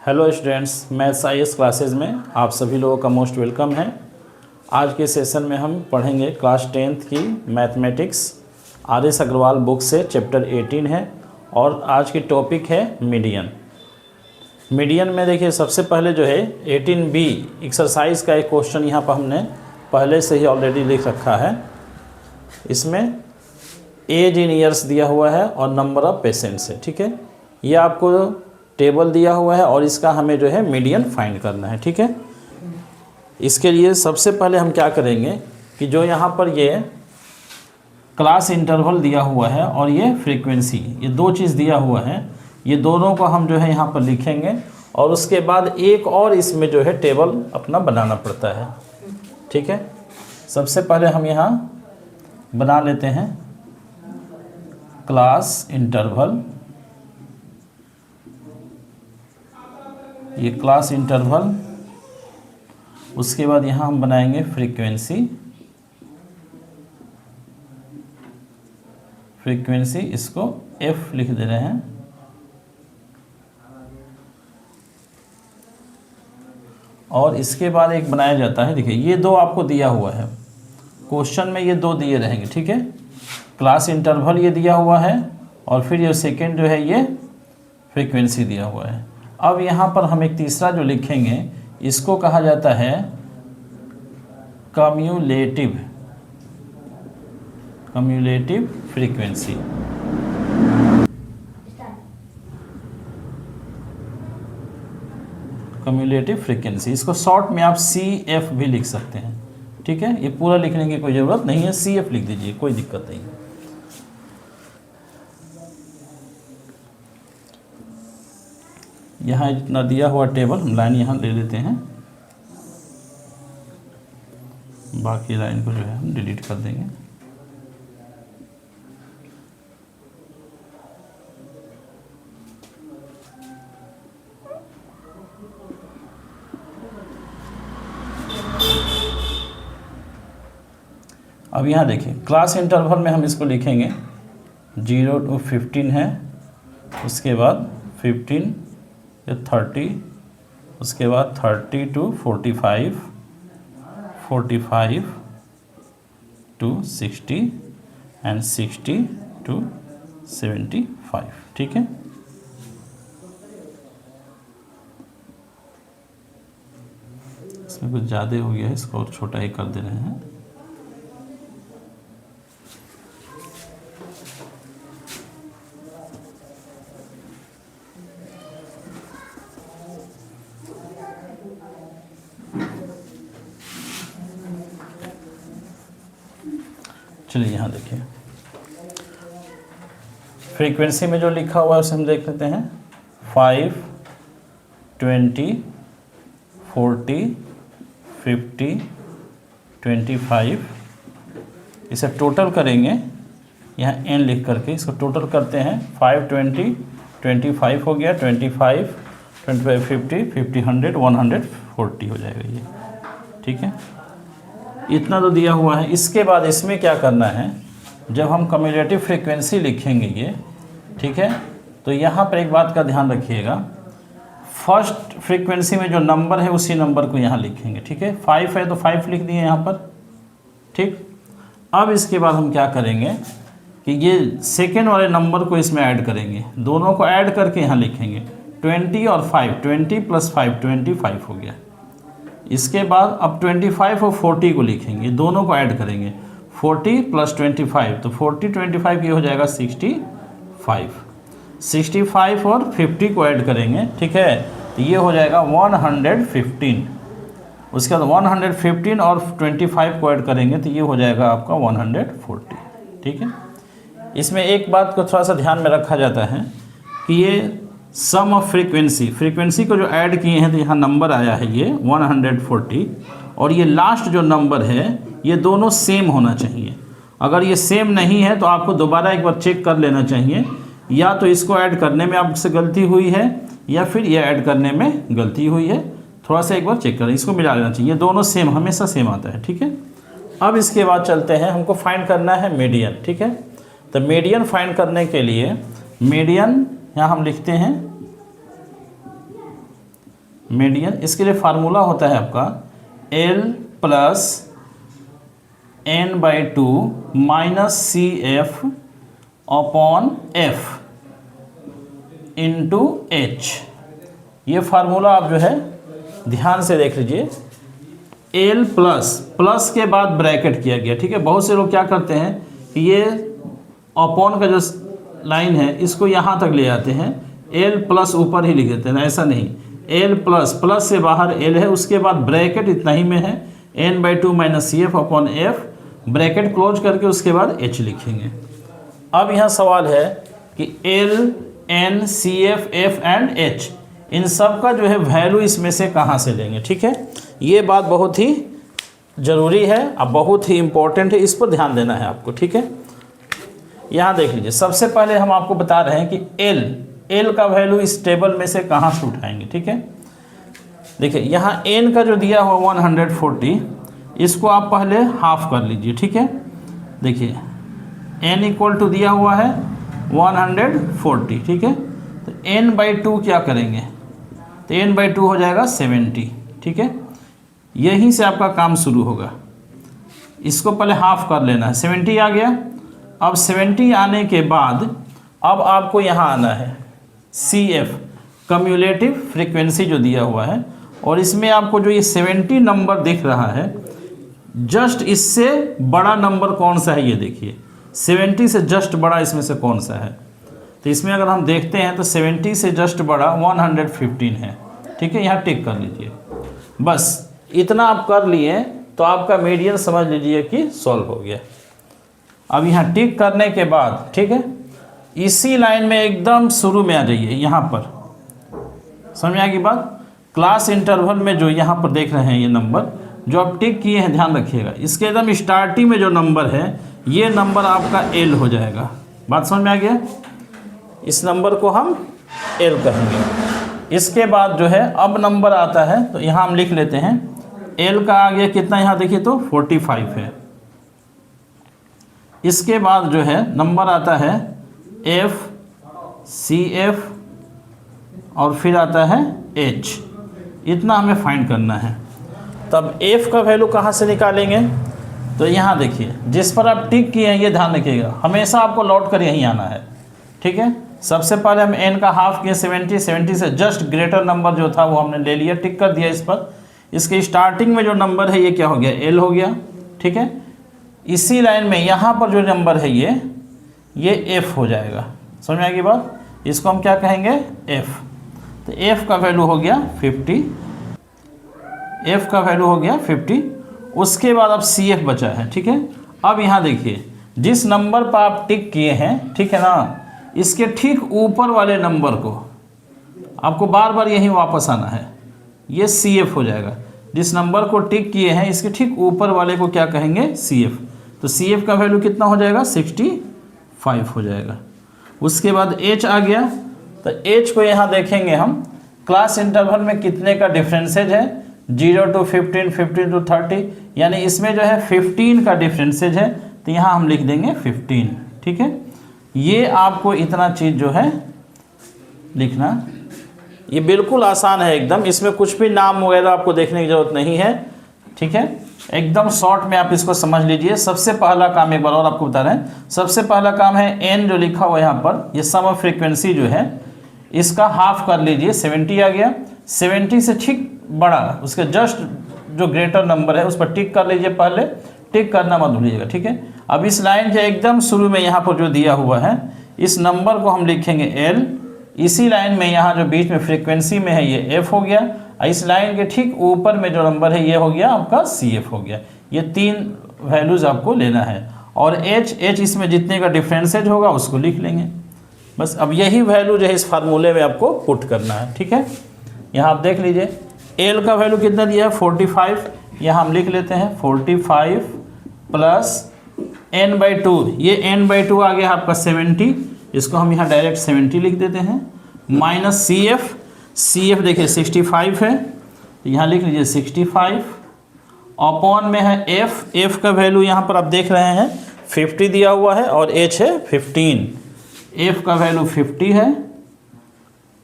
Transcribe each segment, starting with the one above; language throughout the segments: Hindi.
Hello students, maths IAS classes में आप सभी लोगों का मोस्ट वेलकम है। आज के सेशन में हम पढ़ेंगे क्लास 10th की मैथमेटिक्स आर.एस. अग्रवाल बुक से चैप्टर 18 है और आज की टॉपिक है मीडियन। मीडियन में देखिए सबसे पहले जो है 18B एक्सरसाइज का एक क्वेश्चन यहाँ पर हमने पहले से ही ऑलरेडी लिख रखा है। इसमें एज इन ईयर्स दिया हुआ है और नंबर ऑफ पेशेंट्स है। ठीक है, ये आपको टेबल दिया हुआ है और इसका हमें जो है मीडियन फाइंड करना है। ठीक है, इसके लिए सबसे पहले हम क्या करेंगे कि जो यहाँ पर ये क्लास इंटरवल दिया हुआ है और ये फ्रीक्वेंसी, ये दो चीज़ दिया हुआ है, ये दोनों को हम जो है यहाँ पर लिखेंगे और उसके बाद एक और इसमें जो है टेबल अपना बनाना पड़ता है। ठीक है, सबसे पहले हम यहाँ बना लेते हैं क्लास इंटरवल, ये क्लास इंटरवल। उसके बाद यहाँ हम बनाएंगे फ्रीक्वेंसी, इसको F लिख दे रहे हैं। और इसके बाद एक बनाया जाता है, देखिए ये दो आपको दिया हुआ है क्वेश्चन में, ये दो दिए रहेंगे। ठीक है, क्लास इंटरवल ये दिया हुआ है और फिर ये सेकेंड जो है ये फ्रीक्वेंसी दिया हुआ है। अब यहाँ पर हम एक तीसरा जो लिखेंगे इसको कहा जाता है कम्युलेटिव फ्रीक्वेंसी। इसको शॉर्ट में आप CF भी लिख सकते हैं। ठीक है, ये पूरा लिखने की कोई ज़रूरत नहीं है, CF लिख दीजिए, कोई दिक्कत नहीं है। यहाँ इतना दिया हुआ टेबल हम लाइन यहाँ ले लेते हैं, बाकी लाइन को जो है हम डिलीट कर देंगे। अब यहाँ देखिए क्लास इंटरवल में हम इसको लिखेंगे 0 to 15 है, उसके बाद 15 30, उसके बाद 30 to 45, 45 to 60 एंड 60 to 75। ठीक है, इसमें कुछ ज़्यादा हो गया है, इसको और छोटा ही कर दे रहे हैं। चलिए यहाँ देखिए फ्रीक्वेंसी में जो लिखा हुआ है उसे हम देख लेते हैं। 5, 20, 40, 50, 25। इसे टोटल करेंगे, यहाँ n लिख करके इसको टोटल करते हैं। 5, 20, 25 हो गया, 25, 25, 50, 50, 100, 140 हो जाएगा ये। ठीक है, इतना तो दिया हुआ है। इसके बाद इसमें क्या करना है, जब हम कम्युलेटिव फ्रीक्वेंसी लिखेंगे ये, ठीक है, तो यहाँ पर एक बात का ध्यान रखिएगा, फर्स्ट फ्रीक्वेंसी में जो नंबर है उसी नंबर को यहाँ लिखेंगे। ठीक है, 5 है तो 5 लिख दिए यहाँ पर। ठीक, अब इसके बाद हम क्या करेंगे कि ये सेकेंड वाले नंबर को इसमें ऐड करेंगे, दोनों को ऐड करके यहाँ लिखेंगे 20 और 5, 20 + 5 25 हो गया। इसके बाद अब 25 और 40 को लिखेंगे, दोनों को ऐड करेंगे 40 + 25, तो 40 25 ये हो जाएगा 65। 65 और 50 को ऐड करेंगे, ठीक है, तो ये हो जाएगा 115। उसके बाद 115 और 25 को ऐड करेंगे तो ये हो जाएगा आपका 140। ठीक है, इसमें एक बात को थोड़ा सा ध्यान में रखा जाता है कि ये सम ऑफ फ्रीक्वेंसी को जो ऐड किए हैं तो यहाँ नंबर आया है ये 140, और ये लास्ट जो नंबर है ये दोनों सेम होना चाहिए। अगर ये सेम नहीं है तो आपको दोबारा एक बार चेक कर लेना चाहिए, या तो इसको ऐड करने में आपसे गलती हुई है या फिर ये ऐड करने में गलती हुई है। थोड़ा सा एक बार चेक करें, इसको मिला लेना चाहिए, दोनों सेम, हमेशा सेम आता है। ठीक है, अब इसके बाद चलते हैं, हमको फाइंड करना है मीडियन। ठीक है, तो मीडियन फाइंड करने के लिए मीडियन यहाँ हम लिखते हैं मीडियन, इसके लिए फार्मूला होता है आपका L plus n/2 minus CF upon F into H। ये फार्मूला आप जो है ध्यान से देख लीजिए। L प्लस के बाद ब्रैकेट किया गया, ठीक है। बहुत से लोग क्या करते हैं कि ये अपॉन का जो लाइन है इसको यहाँ तक ले आते हैं, L प्लस ऊपर ही लिख देते हैं, ऐसा नहीं। L प्लस से बाहर L है, उसके बाद ब्रैकेट इतना ही में है n/2 minus CF upon F, bracket close करके उसके बाद H लिखेंगे। अब यहाँ सवाल है कि L, N, CF, F and H इन सब का जो है वैल्यू इसमें से कहाँ से लेंगे, ठीक है। ये बात बहुत ही ज़रूरी है, अब बहुत ही इम्पोर्टेंट है, इस पर ध्यान देना है आपको, ठीक है। यहाँ देख लीजिए, सबसे पहले हम आपको बता रहे हैं कि L का वैल्यू इस टेबल में से कहाँ से उठाएंगे, ठीक है। देखिए यहाँ N का जो दिया हुआ 140, इसको आप पहले हाफ कर लीजिए, ठीक है। देखिए N इक्वल टू दिया हुआ है 140, ठीक है। तो n/2 क्या करेंगे, तो n/2 हो जाएगा 70, ठीक है। यहीं से आपका काम शुरू होगा। इसको पहले हाफ कर लेना है, 70 आ गया। अब 70 आने के बाद अब आपको यहाँ आना है CF, कम्युलेटिव फ्रीक्वेंसी जो दिया हुआ है, और इसमें आपको जो ये 70 नंबर दिख रहा है, जस्ट इससे बड़ा नंबर कौन सा है ये देखिए। 70 से जस्ट बड़ा इसमें से कौन सा है, तो इसमें अगर हम देखते हैं तो 70 से जस्ट बड़ा 115 है, ठीक है। यहाँ टिक कर लीजिए। बस इतना आप कर लिए तो आपका मीडियन समझ लीजिए कि सॉल्व हो गया। अब यहाँ टिक करने के बाद, ठीक है, इसी लाइन में एकदम शुरू में आ जाइए। यहाँ पर समझ में आ गई बात। क्लास इंटरवल में जो यहाँ पर देख रहे हैं ये नंबर जो आप टिक किए हैं, ध्यान रखिएगा, इसके एकदम स्टार्टिंग में जो नंबर है ये नंबर आपका L हो जाएगा। बात समझ में आ गया। इस नंबर को हम L कहेंगे। इसके बाद जो है अब नंबर आता है, तो यहाँ हम लिख लेते हैं L का आ गया कितना, यहाँ देखिए तो 45 है। इसके बाद जो है नंबर आता है F, CF और फिर आता है H। इतना हमें फाइंड करना है। तब F का वैल्यू कहाँ से निकालेंगे, तो यहाँ देखिए जिस पर आप टिक किए हैं ये ध्यान रखिएगा, हमेशा आपको लौट कर यहीं आना है, ठीक है। सबसे पहले हम n का हाफ किए 70 से जस्ट ग्रेटर नंबर जो था वो हमने ले लिया, टिक कर दिया इस पर। इसके स्टार्टिंग में जो नंबर है ये क्या हो गया, L हो गया, ठीक है। इसी लाइन में यहाँ पर जो नंबर है ये F हो जाएगा। समझ में आएगी बात। इसको हम क्या कहेंगे, F। तो F का वैल्यू हो गया 50, F का वैल्यू हो गया 50। उसके बाद अब CF बचा है, ठीक है। अब यहाँ देखिए जिस नंबर पर आप टिक किए हैं, ठीक है ना, इसके ठीक ऊपर वाले नंबर को आपको बार बार यहीं वापस आना है, ये CF हो जाएगा। जिस नंबर को टिक किए हैं इसके ठीक ऊपर वाले को क्या कहेंगे, CF। तो CF का वैल्यू कितना हो जाएगा, 65 हो जाएगा। उसके बाद H आ गया, तो H को यहाँ देखेंगे हम क्लास इंटरवल में कितने का डिफरेंसेज है, 0 to 15, 15 to 30, यानी इसमें जो है 15 का डिफरेंसेज है, तो यहाँ हम लिख देंगे 15, ठीक है। ये आपको इतना चीज़ जो है लिखना, ये बिल्कुल आसान है एकदम, इसमें कुछ भी नाम वगैरह आपको देखने की ज़रूरत नहीं है, ठीक है। एकदम शॉर्ट में आप इसको समझ लीजिए। सबसे पहला काम एक बार और आपको बता रहे हैं, सबसे पहला काम है n जो लिखा हुआ है यहाँ पर, ये सम ऑफ फ्रीक्वेंसी जो है इसका हाफ कर लीजिए, 70 आ गया। 70 से ठीक बड़ा उसके जस्ट जो ग्रेटर नंबर है उस पर टिक कर लीजिए, पहले टिक करना मत भूलिएगा, ठीक है। अब इस लाइन के एकदम शुरू में यहाँ पर जो दिया हुआ है इस नंबर को हम लिखेंगे L। इसी लाइन में यहाँ जो बीच में फ्रीक्वेंसी में है ये F हो गया, इस लाइन के ठीक ऊपर में जो नंबर है ये हो गया आपका CF हो गया। ये तीन वैल्यूज़ आपको लेना है, और H इसमें जितने का डिफरेंसेज होगा उसको लिख लेंगे। बस अब यही वैल्यू जो है इस फार्मूले में आपको पुट करना है, ठीक है। यहाँ आप देख लीजिए L का वैल्यू कितना दिया है, 45। यहाँ हम लिख लेते हैं 45 प्लस n/2, ये n/2 आ गया आपका 70, इसको हम यहाँ डायरेक्ट 70 लिख देते हैं, माइनस CF देखिए 65 है, तो यहाँ लिख लीजिए 65, अपॉन में है F का वैल्यू यहाँ पर आप देख रहे हैं 50 दिया हुआ है, और H है 15। F का वैल्यू 50 है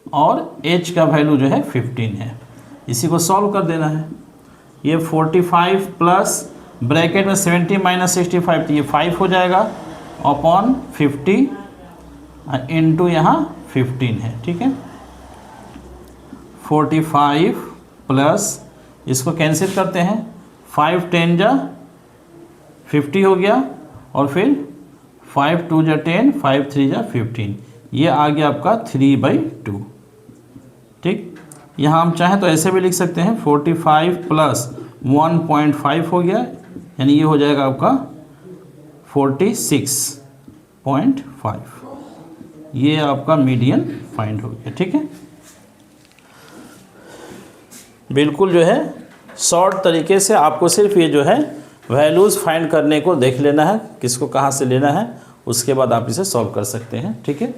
और H का वैल्यू जो है 15 है। इसी को सॉल्व कर देना है। ये 45 प्लस ब्रैकेट में 70 माइनस 65, तो ये 5 हो जाएगा अपॉन 50 इंटू यहाँ 15 है, ठीक है। 45 प्लस इसको कैंसिल करते हैं, 5 10 जा 50 हो गया, और फिर 5 2 जा 10, 5 3 जा 15, ये आ गया आपका 3/2, ठीक। यहाँ हम चाहें तो ऐसे भी लिख सकते हैं, 45 प्लस 1.5 हो गया, यानी ये हो जाएगा आपका 46.5, ये आपका मीडियन फाइंड हो गया, ठीक है। बिल्कुल जो है शॉर्ट तरीके से आपको सिर्फ ये जो है वैल्यूज़ फाइंड करने को देख लेना है, किसको कहाँ से लेना है, उसके बाद आप इसे सॉल्व कर सकते हैं, ठीक है।